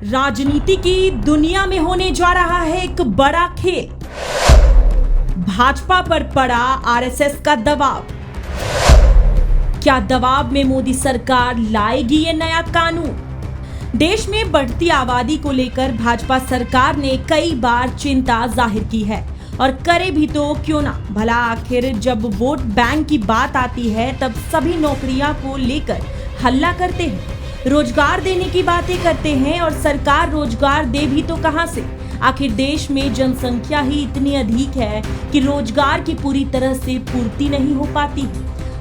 राजनीति की दुनिया में होने जा रहा है एक बड़ा खेल। भाजपा पर पड़ा आरएसएस का दबाव। क्या दबाव में मोदी सरकार लाएगी ये नया कानून? देश में बढ़ती आबादी को लेकर भाजपा सरकार ने कई बार चिंता जाहिर की है और करे भी तो क्यों ना। भला आखिर जब वोट बैंक की बात आती है तब सभी नौकरियां को लेकर हल्ला करते हैं, रोजगार देने की बातें करते हैं और सरकार रोजगार दे भी तो कहां से। आखिर देश में जनसंख्या ही इतनी अधिक है कि रोजगार की पूरी तरह से पूर्ति नहीं हो पाती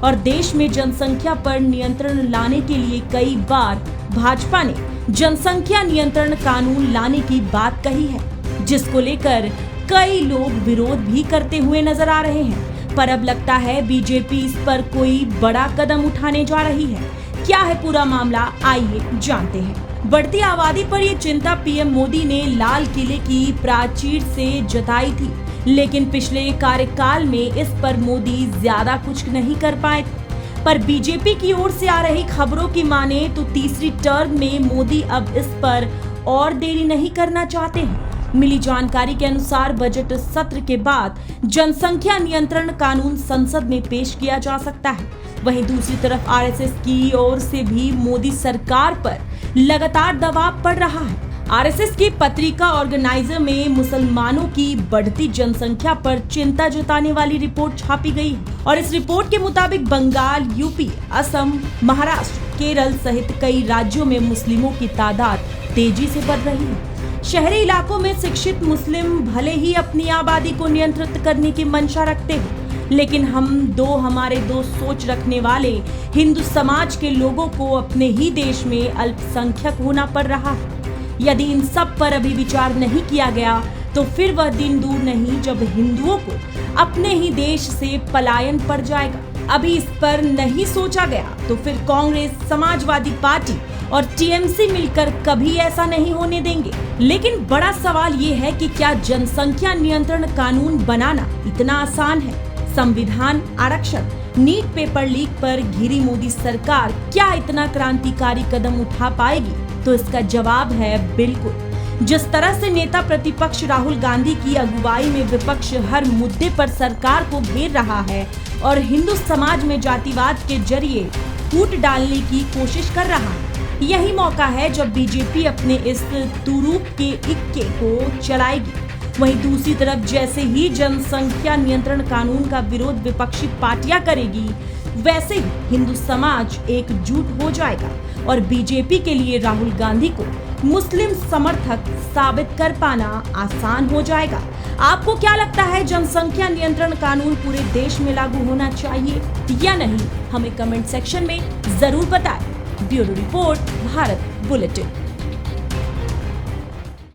और देश में जनसंख्या पर नियंत्रण लाने के लिए कई बार भाजपा ने जनसंख्या नियंत्रण कानून लाने की बात कही है, जिसको लेकर कई लोग विरोध भी करते हुए नजर आ रहे हैं। पर अब लगता है बीजेपी इस पर कोई बड़ा कदम उठाने जा रही है। क्या है पूरा मामला, आइए जानते हैं। बढ़ती आबादी पर ये चिंता पीएम मोदी ने लाल किले की प्राचीर से जताई थी, लेकिन पिछले कार्यकाल में इस पर मोदी ज्यादा कुछ नहीं कर पाए थे। पर बीजेपी की ओर से आ रही खबरों की माने तो तीसरी टर्म में मोदी अब इस पर और देरी नहीं करना चाहते हैं। मिली जानकारी के अनुसार बजट सत्र के बाद जनसंख्या नियंत्रण कानून संसद में पेश किया जा सकता है। वहीं दूसरी तरफ आरएसएस की ओर से भी मोदी सरकार पर लगातार दबाव पड़ रहा है। आरएसएस की पत्रिका ऑर्गेनाइजर में मुसलमानों की बढ़ती जनसंख्या पर चिंता जताने वाली रिपोर्ट छापी गई है और इस रिपोर्ट के मुताबिक बंगाल, यूपी, असम, महाराष्ट्र, केरल सहित कई राज्यों में मुस्लिमों की तादाद तेजी से बढ़ रही है। शहरी इलाकों में शिक्षित मुस्लिम भले ही अपनी आबादी को नियंत्रित करने की मंशा रखते हो, लेकिन हमारे दो सोच रखने वाले हिंदू समाज के लोगों को अपने ही देश में अल्पसंख्यक होना पड़ रहा है। यदि इन सब पर अभी विचार नहीं किया गया तो फिर वह दिन दूर नहीं जब हिंदुओं को अपने ही देश से पलायन पड़ जाएगा। अभी इस पर नहीं सोचा गया तो फिर कांग्रेस, समाजवादी पार्टी और टीएमसी मिलकर कभी ऐसा नहीं होने देंगे। लेकिन बड़ा सवाल ये है कि क्या जनसंख्या नियंत्रण कानून बनाना इतना आसान है? संविधान, आरक्षण, नीट पेपर लीक पर घिरी मोदी सरकार क्या इतना क्रांतिकारी कदम उठा पाएगी? तो इसका जवाब है बिल्कुल। जिस तरह से नेता प्रतिपक्ष राहुल गांधी की अगुवाई में विपक्ष हर मुद्दे पर सरकार को घेर रहा है और हिंदू समाज में जातिवाद के जरिए फूट डालने की कोशिश कर रहा है, यही मौका है जब बीजेपी अपने इस तुरूप के इक्के को चलाएगी। वहीं दूसरी तरफ जैसे ही जनसंख्या नियंत्रण कानून का विरोध विपक्षी पार्टियां करेगी, वैसे ही हिंदू समाज एकजुट हो जाएगा और बीजेपी के लिए राहुल गांधी को मुस्लिम समर्थक साबित कर पाना आसान हो जाएगा। आपको क्या लगता है, जनसंख्या नियंत्रण कानून पूरे देश में लागू होना चाहिए या नहीं? हमें कमेंट सेक्शन में जरूर बताएं। Bureau report, Bharat bulletin.